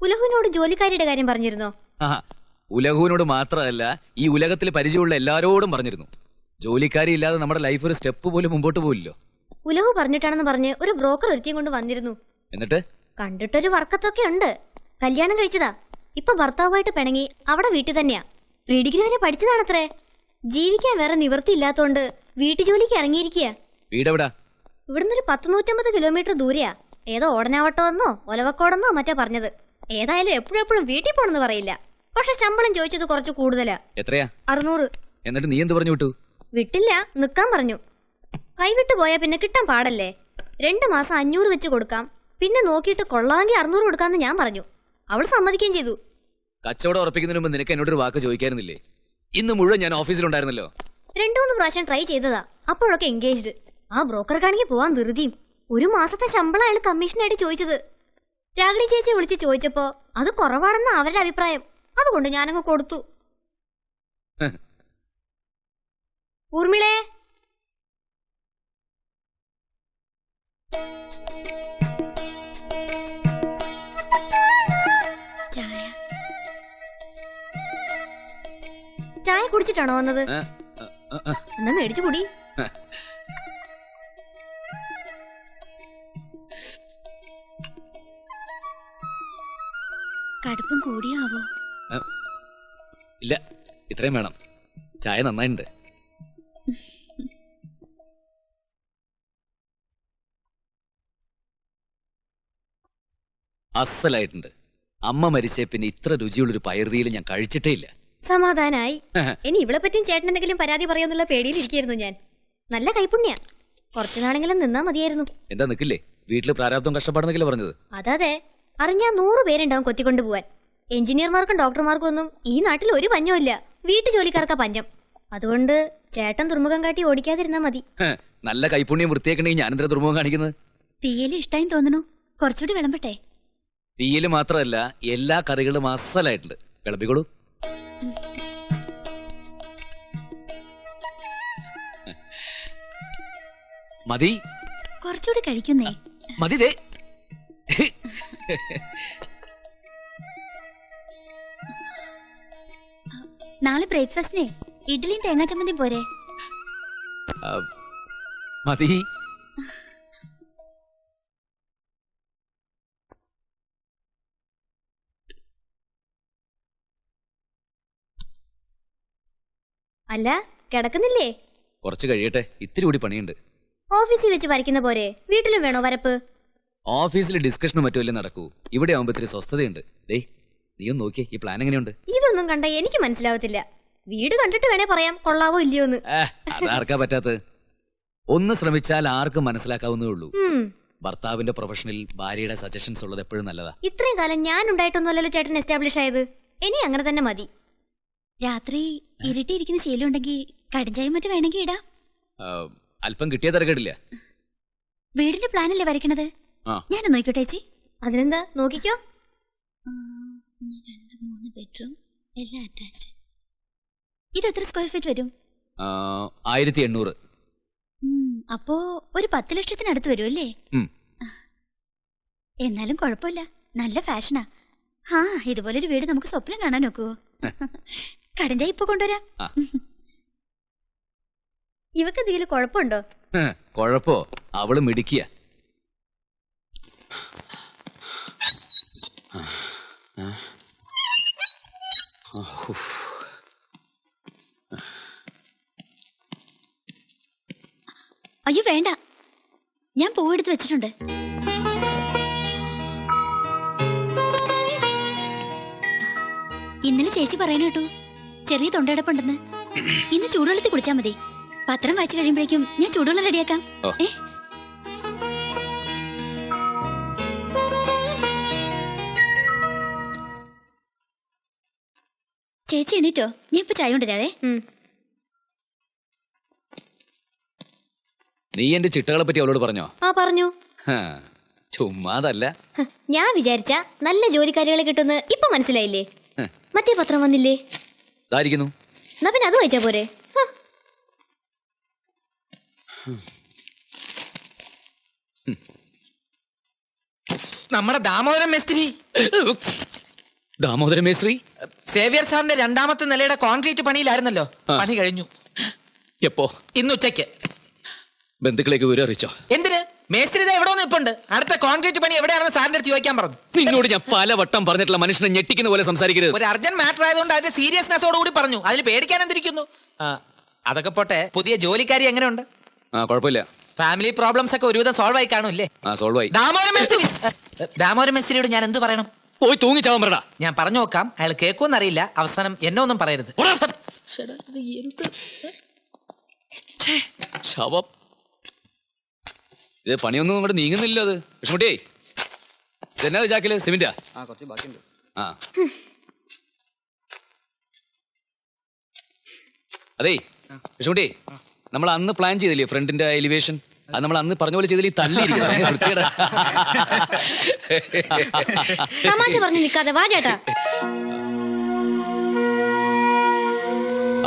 ഉലഹുവിനോട് ജോലിക്കാരിയുടെ കാര്യം പറഞ്ഞിരുന്നോ? ഉലഹുവിനോട് മാത്രമല്ല, ഈ ഉലകത്തിൽ പരിചയമുള്ള എല്ലാരോടും പറഞ്ഞിരുന്നു. ജോലിക്കാരി ഇല്ലാതെ നമ്മുടെ ലൈഫ് ഒരു സ്റ്റെപ്പ് പോലും മുമ്പോട്ട് പോയില്ലോ. ഉലഹു പറഞ്ഞിട്ടാണെന്ന് പറഞ്ഞ് ഒരു ബ്രോക്കർ ഒരുത്തിയും കൊണ്ട് വന്നിരുന്നു. എന്നിട്ട് കണ്ടിട്ടൊരു വർക്കത്തൊക്കെ ഉണ്ട്. കല്യാണം കഴിച്ചതാ. ഇപ്പൊ ഭർത്താവുമായിട്ട് പിണങ്ങി അവിടെ വീട്ടിൽ തന്നെയാ. പ്രീ ഡിഗ്രി വരെ പഠിച്ചതാണത്രേ. ജീവിക്കാൻ വേറെ നിവൃത്തി ഇല്ലാത്തോണ്ട് വീട്ടു ജോലിക്ക് ഇറങ്ങിയിരിക്കുക. വീടെവിടാ? ഇവിടുന്ന് ഒരു 150 കിലോമീറ്റർ ദൂരെയാ. ഏതോ ഓടനാവട്ടമെന്നോ ഒലവക്കോടെന്നോ മറ്റാ പറഞ്ഞത്. ഏതായാലും എപ്പോഴും വീട്ടിൽ പോണെന്ന് പറയില്ല. പക്ഷെ ശമ്പളം ചോദിച്ചത് കുറച്ച് കൂടുതലാ. എത്രയാ? 600. എന്നിട്ട് നീ എന്ത് പറഞ്ഞു വിട്ടു? വിട്ടില്ല, നിക്കാൻ പറഞ്ഞു. കൈവിട്ടു പോയാ പിന്നെ കിട്ടാൻ പാടല്ലേ. 2 മാസം 500 വെച്ച് കൊടുക്കാം, പിന്നെ നോക്കിയിട്ട് കൊള്ളാമെങ്കിൽ 600 കൊടുക്കാന്ന് ഞാൻ പറഞ്ഞു. അവൾ സമ്മതിക്കുകയും ചെയ്തു. കച്ചവടം ഉറപ്പിക്കുന്നതിന് മുമ്പ് നിനക്ക് എന്നോടൊരു വാക്ക് ചോദിക്കായിരുന്നില്ലേ? ഇന്ന് മുഴുവൻ ഞാൻ ഓഫീസിലുണ്ടായിരുന്നല്ലോ. 2-3 പ്രാവശ്യം ട്രൈ ചെയ്തതാ. അപ്പോഴൊക്കെ എൻഗേജ്ഡ്. ആ ബ്രോക്കർക്കാണെങ്കിൽ പോവാൻ ധൃതിയും. 1 മാസത്തെ ശമ്പളം അയാൾ കമ്മീഷനായിട്ട് ചോദിച്ചത്. രാഗിണി ചേച്ചി വിളിച്ച് ചോദിച്ചപ്പോ അത് കുറവാണെന്ന് അവരുടെ അഭിപ്രായം. അതുകൊണ്ട് ഞാനങ്ങ് കൊടുത്തു. ഊർമിളേ, ചായ കുടിച്ചിട്ടാണോ വന്നത്? എന്നാ മേടിച്ചു കുടി. കടുപ്പം കൂടിയാവോ? ഇല്ല, ഇത്രയും വേണം. ചായ നന്നായിട്ടുണ്ട്. അസലായിട്ടുണ്ട്. അമ്മ മരിച്ചേ പിന്നെ ഇത്ര രുചിയുള്ളൊരു പയർതിയിൽ ഞാൻ കഴിച്ചിട്ടേ ഇല്ല. സമാധാനായി. ഇനി ഇവളെ പറ്റിയും ചേട്ടൻ എന്തെങ്കിലും പരാതി പറയുമെന്നുള്ള പേടിയിലിരിക്കുന്നു ഞാൻ. നല്ല കൈപ്പുണ്യ. കുറച്ചു നാളെങ്കിലും നിന്നാ മതിയായിരുന്നു. എന്താ നിക്കില്ലേ? വീട്ടില് പ്രാരാബ്ദം കഷ്ടപ്പാടെന്നൊക്കെ പറഞ്ഞത്. അതെ, അറിഞ്ഞാ 100 പേരുണ്ടാവും കൊത്തിക്കൊണ്ടു പോവാൻ. എഞ്ചിനീയർമാർക്കും ഡോക്ടർമാർക്കും ഒന്നും ഈ നാട്ടിൽ ഒരു പഞ്ഞമില്ല. വീട്ടു ജോലിക്കാർക്കാ പഞ്ഞം. അതുകൊണ്ട് ചേട്ടൻ ദുർമുഖം കാട്ടി ഓടിക്കാതിരുന്നാ മതി. നല്ല കൈപ്പുണ്യം വൃത്തിയാക്കണ്ടെങ്കിൽ ഞാനെന്താ ദുർമുഖം കാണിക്കുന്നത്? തീയല് ഇഷ്ടായി തോന്നുന്നു. കുറച്ചുകൂടി വിളമ്പട്ടെ? തീയല് മാത്രമല്ല, എല്ലാ കറികളും അസലായിട്ടുണ്ട്. വിളമ്പിക്കോളൂ. മതി, കുറച്ചുകൂടി കഴിക്കുന്നേ. മതി. ദേ നാളെ ബ്രേക്ക്ഫാസ്റ്റിനെ ഇഡ്ഡലിയും തേങ്ങാ ചമ്മന്തി പോരെ? മതി. അല്ല, കിടക്കുന്നില്ലേ? കുറച്ച് കഴിയട്ടെ, ഇത്തിരി കൂടി പണിയുണ്ട്. ഓഫീസിൽ വെച്ച് വരയ്ക്കുന്ന പോരെ വീട്ടിലും വേണോ വരപ്പ്? ഓഫീസിൽ ഡിസ്കഷനും മറ്റുമല്ലേ നടക്കൂ. ഇവിടെ ആവുമ്പോ ഇത്തിരി സ്വസ്ഥതയുണ്ട്. ദേ, നീ ഒന്ന് നോക്കിയേ, ഈ പ്ലാൻ എങ്ങനെയുണ്ട്? ഇതൊന്നും കണ്ട എനിക്ക് മനസ്സിലാവത്തില്ല. വീട് കണ്ടിട്ട് വേണേ പറയാം കൊള്ളാവോ ഇല്ലയോന്ന്. അതാർക്കാ പറ്റാത്ത? ഒന്ന് ശ്രമിച്ചാൽ ആർക്കും മനസ്സിലാക്കാവുന്നേ ഉള്ളൂ. ഭർത്താവിന്റെ പ്രൊഫഷനിൽ ഭാര്യയുടെ സജഷൻസ് ഉള്ളത് എപ്പോഴും നല്ലതാ. ഇത്രയും കാലം ഞാൻ ഉണ്ടായിട്ടൊന്നുമല്ലല്ലോ ചേട്ടൻ എസ്റ്റാബ്ലിഷ് ആയത്. ഇനി അങ്ങനെ തന്നെ മതി. രാത്രി ഇരുട്ടിയിരിക്കുന്ന ശീലമുണ്ടെങ്കിൽ കടിഞ്ചായും മറ്റും വേണമെങ്കിൽ ഇടാം. അല്പം കിട്ടിയ തിരക്കേടില്ല. വീടിന്റെ പ്ലാനല്ലേ വരയ്ക്കണത്? ഞാൻ നോക്കിക്കോട്ടെ ചേച്ചി. അതിനെന്താ, നോക്കിക്കോ. 2-3 ബെഡ്റൂം, എല്ലാം അറ്റാച്ച്ഡ്. ഇത് എത്ര സ്ക്വയർ ഫീറ്റ് വരും? 1800. അപ്പോ ഒരു 10 ലക്ഷത്തിനടുത്ത് വരുമല്ലേ? എന്നാലും കുഴപ്പമില്ല, നല്ല ഫാഷനാ. ഇതുപോലൊരു വീട് നമുക്ക് സ്വപ്നം കാണാൻ നോക്കുവോ? കടഞ്ചായി ഇപ്പൊ കൊണ്ടുവരാം. ഇവക്ക് എന്തെങ്കിലും കുഴപ്പമുണ്ടോ? കുഴപ്പോ? അവള് മിടിക്കുക. അയ്യോ വേണ്ട, ഞാൻ പൂവെടുത്ത് വെച്ചിട്ടുണ്ട്. ഇന്നലെ ചേച്ചി പറയണ കേട്ടു, ചെറിയ തൊണ്ടയടപ്പുണ്ടെന്ന്. ഇന്ന് ചൂടുവെള്ളത്തിൽ കുളിച്ചാൽ മതി. പത്രം വായിച്ചു കഴിയുമ്പോഴേക്കും ഞാൻ ചൂടുവെള്ളം റെഡിയാക്കാം. ചേച്ചി എണീറ്റോ? ഞാൻ ഇപ്പൊ ചായ കൊണ്ടുവരാവേ. നീ എന്റെ ചിട്ടകളെ പറ്റി അവളോട് പറഞ്ഞോ? പറഞ്ഞു. ചുമ്മാതല്ല, ഞാൻ വിചാരിച്ച നല്ല ജോലിക്കാരികളെ കിട്ടുന്ന ഇപ്പൊ മനസ്സിലായില്ലേ? മറ്റേ പത്രം വന്നില്ലേ? എന്നാ പിന്നെ അത് വായിച്ചാ പോരെ? നമ്മുടെ ദാമോദരൻ മേസ്ത്രി. ദാമോദരൻ മേസ്ത്രി സേവ്യർ സാറിന്റെ രണ്ടാമത്തെ നിലയുടെ കോൺക്രീറ്റ് പണിയിലായിരുന്നല്ലോ. പണി കഴിഞ്ഞു. എപ്പോ? ഇന്ന് ഉച്ചയ്ക്ക്. ബന്ധുക്കളേക്ക് വിവരം അറിയിച്ചോ? എന്തിന്? മേസ്ത്രി ഇതാ എവിടെ നിൽപ്പുണ്ട്. അടുത്ത കോൺക്രീറ്റ് പണി എവിടെയാണെന്ന് സാറിന്റെ അടുത്ത് ചോദിക്കാൻ പറഞ്ഞു. നിന്നോട് ഞാൻ പല വട്ടം പറഞ്ഞിട്ടുള്ള മനുഷ്യനെ ഞെട്ടിക്കുന്ന പോലെ സംസാരിക്കരുത്. ഒരു അർജന്റ് മാറ്റർ ആയതുകൊണ്ട് അതിന്റെ സീരിയസ്നെസ്സോട് കൂടി പറഞ്ഞു. അതിൽ പേടിക്കാൻ എന്തിരിക്കുന്നു? അതൊക്കെ പോട്ടെ, പുതിയ ജോലിക്കാരി എങ്ങനെയുണ്ട്? കുഴപ്പമില്ല. ഫാമിലി പ്രോബ്ലംസ് ഒക്കെ ഒരുവിധം സോൾവ് ആയി കാണൂല്ലേ? സോൾവ് ആയി. ദാമോദരൻ മേസ്ത്രിയോട് ഞാൻ എന്ത് പറയണം? പോയി തൂങ്ങിച്ചാവാൻ പറടാ. ഞാൻ പറഞ്ഞു നോക്കാം, അയാൾ കേൾക്കുമെന്നറിയില്ല. അവസാനം എന്നെ ഒന്നും പറയരുത്. ശവം. ഇത് പണിയൊന്നും അങ്ങോട്ട് നീങ്ങുന്നില്ല. അത് വിഷ്ണുട്ടിയേ, ഇതെന്നാ ചാക്കില്? സിമെന്റാ? കുറച്ച് ബാക്കിയുണ്ട്. അതേ വിഷ്ണുട്ടി, നമ്മൾ അന്ന് പ്ലാൻ ചെയ്തില്ലേ ഫ്രണ്ടിന്റെ എലിവേഷൻ? അത് നമ്മൾ അന്ന് പറഞ്ഞ പോലെ ചെയ്തില്ലേ? തമാശ പറഞ്ഞു നിൽക്കാതെ വാ ചേട്ടാ.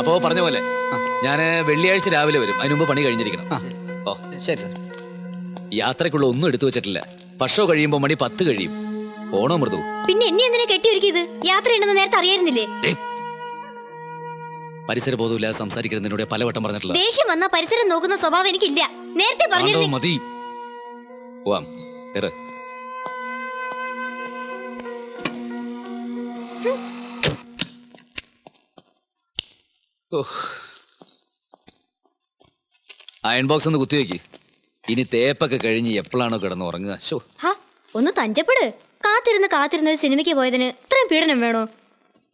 അപ്പോ പറഞ്ഞ പോലെ ഞാന് വെള്ളിയാഴ്ച രാവിലെ വരും. അതിന് മുമ്പ് പണി കഴിഞ്ഞിരിക്കണം. ഓ ശരി സാർ. യാത്രക്കുള്ള ഒന്നും എടുത്തു വെച്ചിട്ടില്ല. പക്ഷോ കഴിയുമ്പോ മണി 10 കഴിയും. ഓണോ മൃദു? പിന്നെ എന്നെ എന്തിനാ കെട്ടിയൊരുക്കിയത്? യാത്ര ഉണ്ടെന്ന് നേരത്തെ അറിയായിരുന്നില്ലേ? പരിസര ബോധമില്ലാതെ സംസാരിക്കരുത്. നിന്നോട് പലവട്ടം പറഞ്ഞിട്ടില്ല. ദേഷ്യം വന്നാ പരിസരം നോക്കുന്ന സ്വഭാവം എനിക്കില്ല. നേരത്തെ പറഞ്ഞിരുന്നു. മതി. പോവാം. അയൺ ബോക്സ് ഒന്ന് കുത്തിവെക്ക്. ഇനി തേപ്പൊക്കെ കഴിഞ്ഞ് എപ്പോഴാണോ കിടന്ന് ഉറങ്ങുക? ഒന്ന് തഞ്ചപ്പെട്. കാത്തിരുന്ന് സിനിമയ്ക്ക് പോയതിന് ഇത്രയും പീഡനം വേണോ?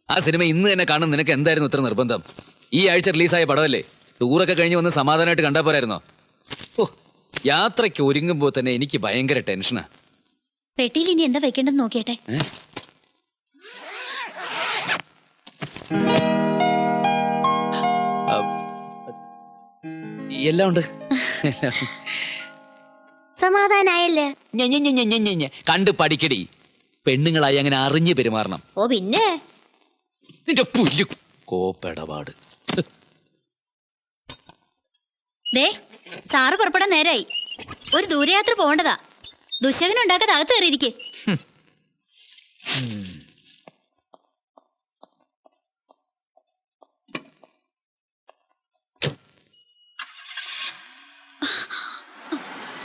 ആ സിനിമ ഇന്ന് തന്നെ കാണും. നിനക്ക് എന്തായിരുന്നു ഇത്ര നിർബന്ധം? ഈ ആഴ്ച റിലീസായ പടമല്ലേ? ടൂറൊക്കെ കഴിഞ്ഞ് വന്ന് സമാധാനമായിട്ട് കണ്ടാ പോരായിരുന്നോ? യാത്രയ്ക്ക് ഒരുങ്ങുമ്പോ തന്നെ എനിക്ക് ഭയങ്കര ടെൻഷനാ. പെട്ടിയിൽ ഇനി എന്താ വെക്കേണ്ടെന്ന് നോക്കിയട്ടെ. എല്ലാം ഉണ്ട്. സമാധാനായല്ലേ? കണ്ട് പഠിക്കടി. പെണ്ണുങ്ങളായി അങ്ങനെ അറിഞ്ഞു പെരുമാറണം. ഓ പിന്നെ നിന്റെ പുല്ല് കോപ്പെടപാട്. സാറ് പുറപ്പെടാൻ നേരായി. ഒരു ദൂരയാത്ര പോകേണ്ടതാ. ദുശകനം ഉണ്ടാക്കാതെ അകത്ത് കയറിയിരിക്കെ.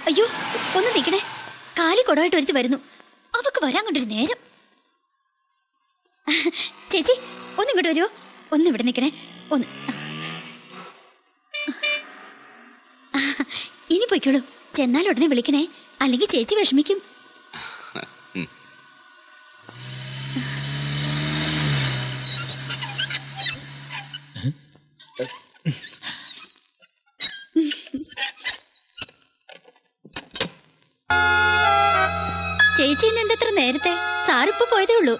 അയ്യോ ഒന്ന് നിക്കണേ. കാലി കൊടമായിട്ട് ഒരുത്തി വരുന്നു. അവക്ക് വരാൻ കൊണ്ടൊരു നേരം. ചേച്ചി ഒന്നിങ്ങോട്ട് വരുമോ? ഒന്നിവിടെ നിക്കണേ. ഒന്ന് ഇനി പൊയ്ക്കോളൂ. ചെന്നാൽ ഉടനെ വിളിക്കണേ, അല്ലെങ്കിൽ ചേച്ചി വിഷമിക്കും. ചേച്ചി ഇന്നെന്തത്ര നേരത്തെ? സാറിപ്പോ പോയതേ ഉള്ളൂ.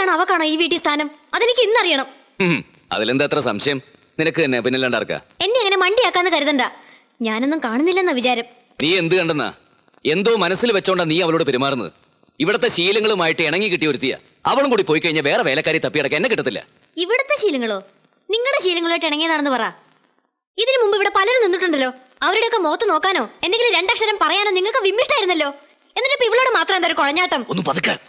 എനിക്കാണോ അവക്കാണോ ഈ വീട്ടിൽ സ്ഥാനം? അതെനിക്ക് ഇന്നറിയണം. അതിലെന്താ അത്ര സംശയം? നിനക്ക് തന്നെ പിന്നല്ലാണ്ടാർക്കാ? എന്നെ അങ്ങനെ മണ്ടിയാക്കാന്ന് കരുതണ്ട. ഞാനൊന്നും കാണുന്നില്ലെന്ന വിചാരം. നീ എന്ത് കണ്ടെന്നാ? എന്തോ മനസ്സിൽ വെച്ചോണ്ടാ നീ അവളോട് പെരുമാറുന്നത്. ഇവിടത്തെ ശീലങ്ങളുമായിട്ട് ഇണങ്ങി കിട്ടി ഒരുത്തിയ. അവളും കൂടി പോയി കഴിഞ്ഞാൽ വേറെ വേലക്കാരി തപ്പിയടക്കാൻ എന്നെ കിട്ടത്തില്ല. ഇവിടുത്തെ ശീലങ്ങളോ? നിങ്ങളുടെ ശീലങ്ങളായിട്ട് ഇണങ്ങിയതാണെന്ന് പറ. ഇതിനു മുമ്പ് ഇവിടെ പലരും നിന്നിട്ടുണ്ടല്ലോ. അവരുടെയൊക്കെ മുഖത്ത് നോക്കാനോ എന്തെങ്കിലും രണ്ടക്ഷരം പറയാനോ നിങ്ങൾക്ക് വിമ്മിഷ്ടായിരുന്നല്ലോ. എന്നിട്ട് ഇപ്പൊ ഇവളോട് മാത്രം എന്തൊരു കുഴഞ്ഞാട്ടം? ഒന്ന് പതുക്കാൻ.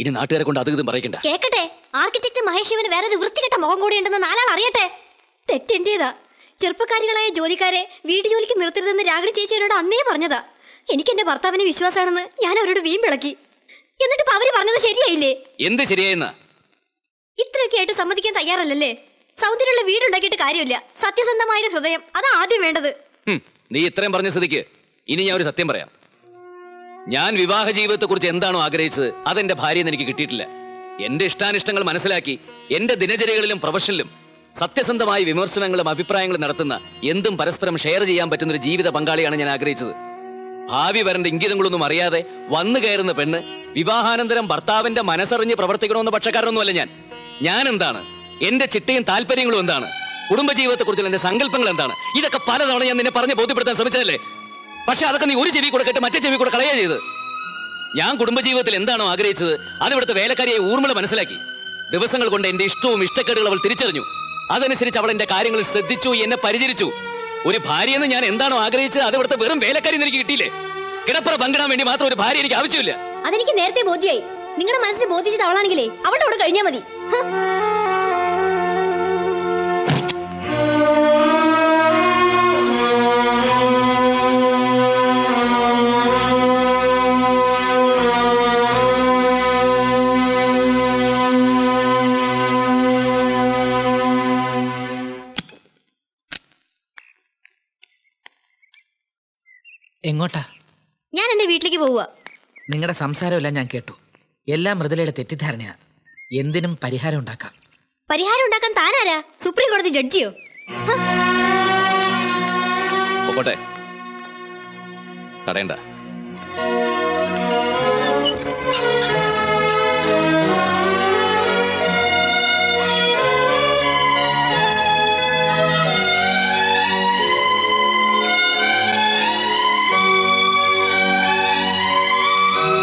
ഇനി നാട്ടുകാരെ കൊണ്ട് അത് ഇതും പറയണ്ട. കേക്കട്ടെ. ആർക്കിടെക്ട് മഹേഷ് ശിവന് വേറൊരു വൃത്തികെട്ട മുഖം കൂടി ഉണ്ടെന്ന് നാലാൾ അറിയട്ടെ. തെറ്റെന്റേതാ. ചെറുപ്പക്കാരികളായ ജോലിക്കാരെ വീട്ടു ജോലിക്ക് നിർത്തരുതെന്ന് രാഗിണി ചേച്ചി എന്നോട് അന്നേ പറഞ്ഞതാ. എനിക്ക് എന്റെ ഭർത്താവിന് വിശ്വാസമാണെന്ന് ഞാൻ അവരോട് വീമ്പിളക്കി. എന്നിട്ട് ഇപ്പൊ അവര് പറഞ്ഞത് ശരിയായില്ലേ? എന്ത് ശരിയായെന്നാ? ഇത്രയൊക്കെ ആയിട്ട് സമ്മതിക്കാൻ തയ്യാറല്ലല്ലേ? സൗന്ദര്യമുള്ള വീടുണ്ടാക്കിയിട്ട് കാര്യമില്ല. സത്യസന്ധമായ ഹൃദയം, അതാ ആദ്യം വേണ്ടത്. നീ ഇത്രയും പറഞ്ഞ സ്ഥിതിക്ക് ഇനി ഞാൻ ഒരു സത്യം പറയാം. ഞാൻ വിവാഹ ജീവിതത്തെ കുറിച്ച് എന്താണോ ആഗ്രഹിച്ചത് അതെന്റെ ഭാര്യയെന്ന് എനിക്ക് കിട്ടിയിട്ടില്ല. എന്റെ ഇഷ്ടാനിഷ്ടങ്ങൾ മനസ്സിലാക്കി എന്റെ ദിനചര്യകളിലും പ്രൊഫഷനിലും സത്യസന്ധമായ വിമർശനങ്ങളും അഭിപ്രായങ്ങളും നടത്തുന്ന എന്തും പരസ്പരം ഷെയർ ചെയ്യാൻ പറ്റുന്ന ഒരു ജീവിത പങ്കാളിയാണ് ഞാൻ ആഗ്രഹിച്ചത്. ഭാവി വരേണ്ട ഇംഗിതങ്ങളൊന്നും അറിയാതെ വന്നു കയറുന്ന പെണ്ണ് വിവാഹാനന്തരം ഭർത്താവിന്റെ മനസ്സറിഞ്ഞ് പ്രവർത്തിക്കണമെന്ന് പക്ഷക്കാരനൊന്നുമല്ല ഞാൻ. ഞാൻ എന്താണ്, എന്റെ ചിട്ടയും താല്പര്യങ്ങളും എന്താണ്, കുടുംബജീവിതത്തെ കുറിച്ചുള്ള എന്റെ സങ്കല്പങ്ങൾ എന്താണ്, ഇതൊക്കെ പലതവണ ഞാൻ നിന്നെ പറഞ്ഞ് ബോധ്യപ്പെടുത്താൻ ശ്രമിച്ചതല്ലേ. പക്ഷെ അതൊക്കെ നീ ഒരു ചെവി കൂടെ കേട്ട് മറ്റേ ചെവി കൂടെ കളയുക ചെയ്ത്. ഞാൻ കുടുംബജീവിതത്തിൽ എന്താണോ ആഗ്രഹിച്ചത് അത് ഇവിടുത്തെ വേലക്കാരിയായി ഊർമിള മനസ്സിലാക്കി. ദിവസങ്ങൾ കൊണ്ട് എന്റെ ഇഷ്ടവും ഇഷ്ടക്കേടുകൾ അവൾ തിരിച്ചറിഞ്ഞു. അതനുസരിച്ച് അവൾ എന്റെ കാര്യങ്ങൾ ശ്രദ്ധിച്ചു, എന്നെ പരിചരിച്ചു. ഒരു ഭാര്യയെന്ന് ഞാൻ എന്താണോ ആഗ്രഹിച്ചത് അത് ഇവിടുത്തെ വെറും വേലക്കാരി എനിക്ക് കിട്ടിയില്ലേ. കിടപ്പറ പങ്കിടാൻ വേണ്ടി മാത്രം ഒരു ഭാര്യ എനിക്ക് ആവശ്യമില്ല. അതെനിക്ക് നേരത്തെ ബോധ്യായി. നിങ്ങളുടെ മനസ്സിൽ ബോധിച്ചത് അവളാണെങ്കിലേ അവളുടെ കൂടെ കഴിഞ്ഞാൽ മതി. എങ്ങോട്ടാ? ഞാൻ എന്റെ വീട്ടിലേക്ക് പോവുക. നിങ്ങളുടെ സംസാരമെല്ലാം ഞാൻ കേട്ടു. എല്ലാം മൃദുലയുടെ തെറ്റിദ്ധാരണയാ. എന്തിനും പരിഹാരം ഉണ്ടാക്കാം. പരിഹാരം ഉണ്ടാക്കാൻ താനാരാ? സുപ്രീം കോടതി ജഡ്ജിയോ? പോട്ടെ, തടയണ്ട.